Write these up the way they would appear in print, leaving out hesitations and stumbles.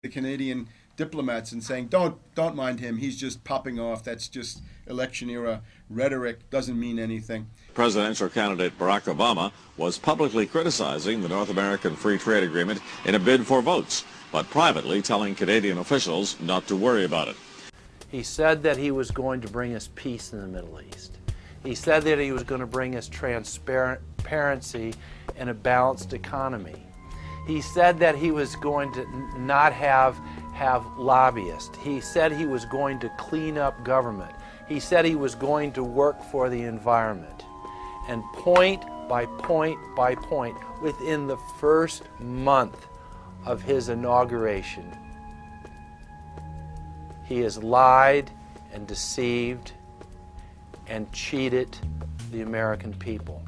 the Canadian diplomats and saying, don't mind him, he's just popping off, that's just election era rhetoric, doesn't mean anything. Presidential candidate Barack Obama was publicly criticizing the North American Free Trade Agreement in a bid for votes, but privately telling Canadian officials not to worry about it. He said that he was going to bring us peace in the Middle East. He said that he was going to bring us transparency and a balanced economy. He said that he was going to not have lobbyists. He said he was going to clean up government. He said he was going to work for the environment. And point by point by point, within the first month of his inauguration, he has lied and deceived and cheated the American people.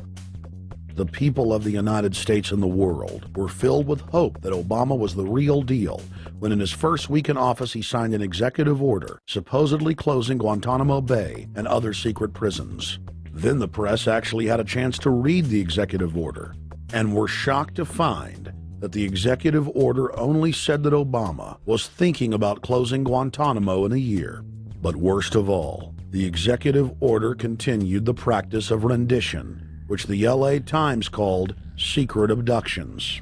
The people of the United States and the world were filled with hope that Obama was the real deal when in his first week in office he signed an executive order supposedly closing Guantanamo Bay and other secret prisons. Then the press actually had a chance to read the executive order and were shocked to find that the executive order only said that Obama was thinking about closing Guantanamo in a year. But worst of all, the executive order continued the practice of rendition, which the LA Times called secret abductions.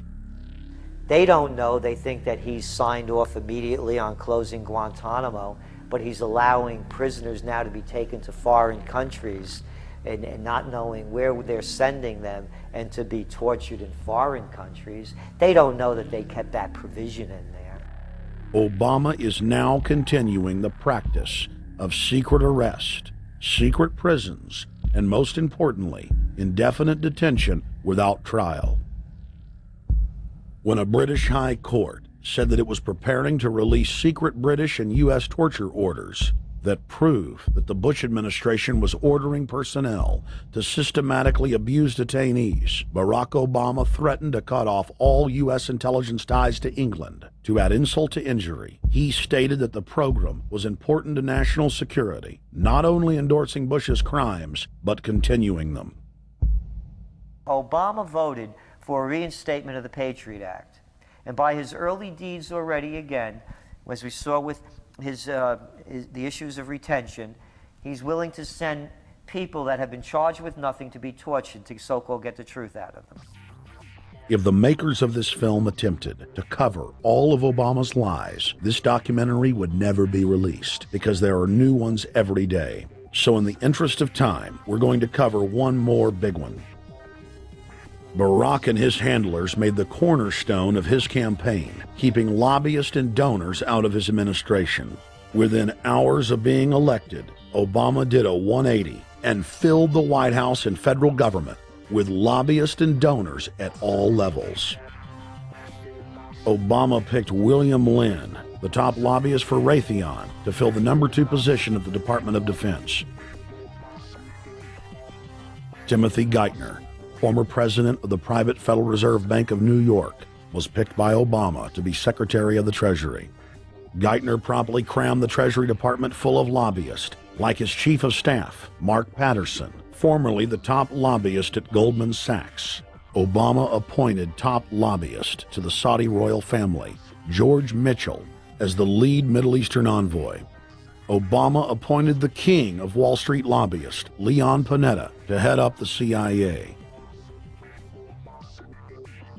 They don't know. They think that he's signed off immediately on closing Guantanamo, but he's allowing prisoners now to be taken to foreign countries and not knowing where they're sending them and to be tortured in foreign countries. They don't know that they kept that provision in there. Obama is now continuing the practice of secret arrest, secret prisons, and most importantly, indefinite detention without trial. When a British High Court said that it was preparing to release secret British and U.S. torture orders that prove that the Bush administration was ordering personnel to systematically abuse detainees, Barack Obama threatened to cut off all U.S. intelligence ties to England. To add insult to injury, he stated that the program was important to national security, not only endorsing Bush's crimes, but continuing them. Obama voted for a reinstatement of the Patriot Act. And by his early deeds already, again, as we saw with the issues of retention, he's willing to send people that have been charged with nothing to be tortured to so-called get the truth out of them. If the makers of this film attempted to cover all of Obama's lies, this documentary would never be released because there are new ones every day. So in the interest of time, we're going to cover one more big one. Barack and his handlers made the cornerstone of his campaign, keeping lobbyists and donors out of his administration. Within hours of being elected, Obama did a 180 and filled the White House and federal government with lobbyists and donors at all levels. Obama picked William Lynn, the top lobbyist for Raytheon, to fill the #2 position at the Department of Defense. Timothy Geithner, former president of the private Federal Reserve Bank of New York, was picked by Obama to be Secretary of the Treasury. Geithner promptly crammed the Treasury Department full of lobbyists, like his chief of staff, Mark Patterson, formerly the top lobbyist at Goldman Sachs. Obama appointed top lobbyist to the Saudi royal family, George Mitchell, as the lead Middle Eastern envoy. Obama appointed the king of Wall Street lobbyists, Leon Panetta, to head up the CIA.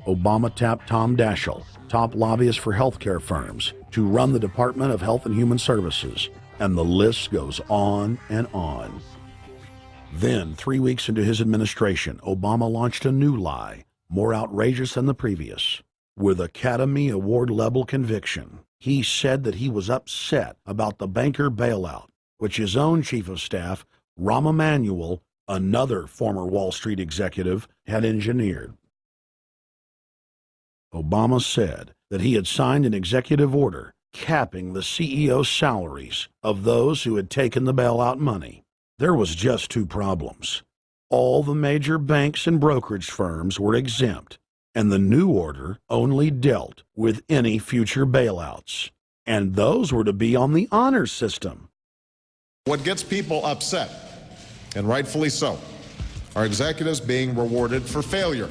Obama tapped Tom Daschle, top lobbyist for healthcare firms, to run the Department of Health and Human Services, and the list goes on and on. Then, 3 weeks into his administration, Obama launched a new lie, more outrageous than the previous. With Academy Award-level conviction, he said that he was upset about the banker bailout, which his own chief of staff, Rahm Emanuel, another former Wall Street executive, had engineered. Obama said that he had signed an executive order capping the CEO's salaries of those who had taken the bailout money. There was just 2 problems. All the major banks and brokerage firms were exempt, and the new order only dealt with any future bailouts, and those were to be on the honor system. What gets people upset, and rightfully so, are executives being rewarded for failure.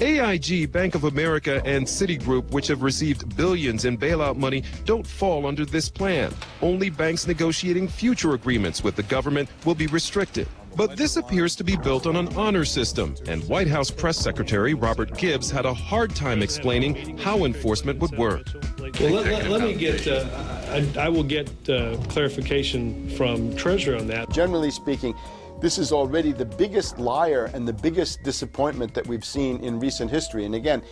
AIG, Bank of America, and Citigroup, which have received billions in bailout money, don't fall under this plan. Only banks negotiating future agreements with the government will be restricted. But this appears to be built on an honor system, and White House Press Secretary Robert Gibbs had a hard time explaining how enforcement would work. Well, let me get, I will get clarification from Treasury on that. Generally speaking, this is already the biggest liar and the biggest disappointment that we've seen in recent history. And again,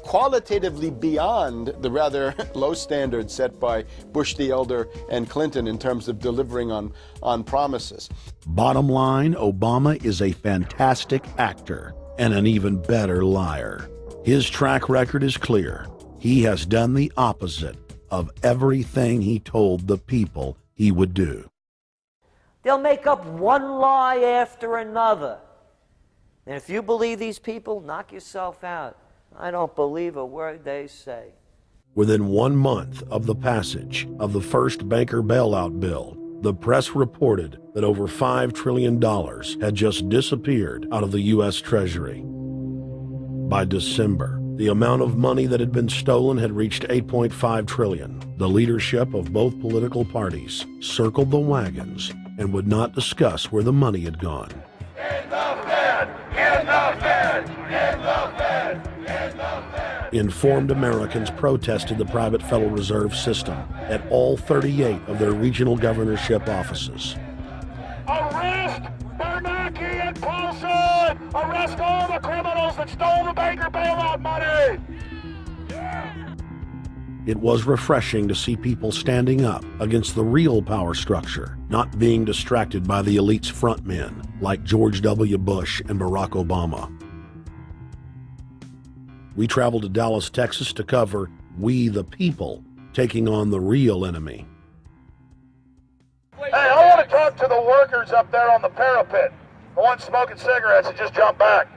qualitatively beyond the rather low standards set by Bush the Elder and Clinton in terms of delivering on promises. Bottom line, Obama is a fantastic actor and an even better liar. His track record is clear. He has done the opposite of everything he told the people he would do. They'll make up one lie after another. And if you believe these people, knock yourself out. I don't believe a word they say. Within 1 month of the passage of the first banker bailout bill, the press reported that over $5 trillion had just disappeared out of the U.S. Treasury. By December, the amount of money that had been stolen had reached $8.5 trillion. The leadership of both political parties circled the wagons and would not discuss where the money had gone. In the Fed! In the Fed! In the Fed! In the Fed! Informed Americans protested the private Federal Reserve System at all 38 of their regional governorship offices. Arrest Bernanke and Paulson! Arrest all the criminals that stole the banker bailout money! It was refreshing to see people standing up against the real power structure, not being distracted by the elite's frontmen like George W. Bush and Barack Obama. We traveled to Dallas, Texas to cover We the People taking on the real enemy. Hey, I want to talk to the workers up there on the parapet. The ones smoking cigarettes that just jumped back.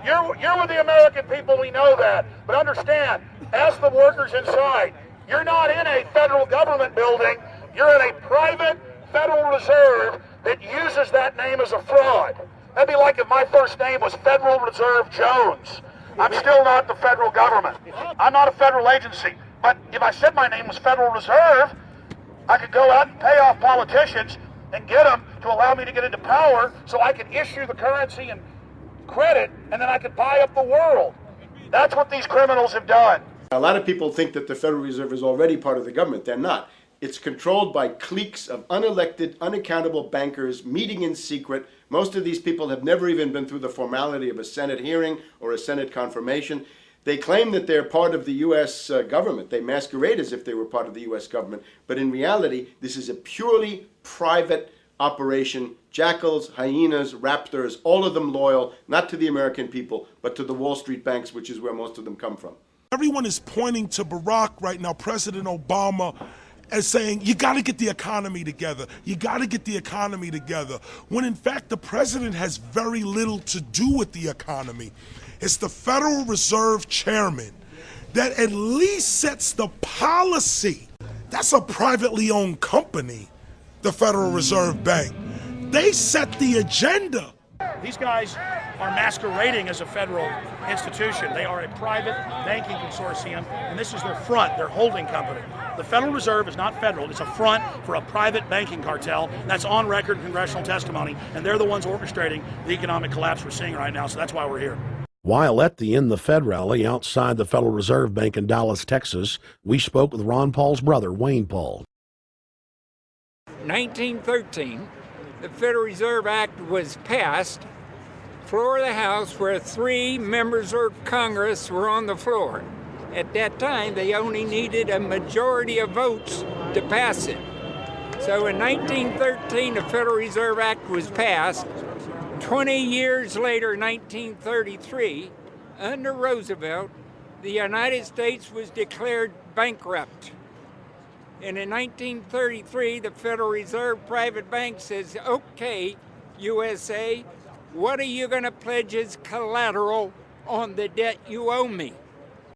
You're with the American people, we know that. But understand, ask the workers inside. You're not in a federal government building. You're in a private Federal Reserve that uses that name as a fraud. That'd be like if my first name was Federal Reserve Jones. I'm still not the federal government. I'm not a federal agency. But if I said my name was Federal Reserve, I could go out and pay off politicians and get them to allow me to get into power so I could issue the currency and credit, and then I could buy up the world. That's what these criminals have done. A lot of people think that the Federal Reserve is already part of the government. They're not. It's controlled by cliques of unelected, unaccountable bankers meeting in secret. Most of these people have never even been through the formality of a Senate hearing or a Senate confirmation. They claim that they're part of the U.S. government. They masquerade as if they were part of the U.S. government. But in reality, this is a purely private operation. Jackals, hyenas, raptors, all of them loyal, not to the American people, but to the Wall Street banks, which is where most of them come from. Everyone is pointing to Barack right now, President Obama, as saying, you got to get the economy together. You got to get the economy together. When in fact, the president has very little to do with the economy. It's the Federal Reserve chairman that at least sets the policy. That's a privately owned company, the Federal Reserve Bank. They set the agenda. These guys are masquerading as a federal institution. They are a private banking consortium, and this is their front, their holding company. The Federal Reserve is not federal. It's a front for a private banking cartel. That's on record in congressional testimony, and they're the ones orchestrating the economic collapse we're seeing right now, so that's why we're here. While at the In the Fed rally outside the Federal Reserve Bank in Dallas, Texas, we spoke with Ron Paul's brother, Wayne Paul. 1913, the Federal Reserve Act was passed, floor of the House, where 3 members of Congress were on the floor. At that time, they only needed a majority of votes to pass it. So in 1913, the Federal Reserve Act was passed. 20 years later, 1933, under Roosevelt, the United States was declared bankrupt. And in 1933, the Federal Reserve private bank says, okay, USA, what are you going to pledge as collateral on the debt you owe me?